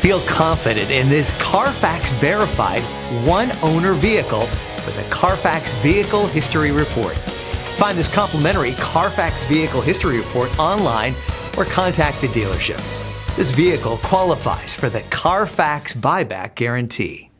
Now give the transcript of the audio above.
Feel confident in this Carfax verified one-owner vehicle with a Carfax Vehicle History Report. Find this complimentary Carfax Vehicle History Report online or contact the dealership. This vehicle qualifies for the Carfax Buyback Guarantee.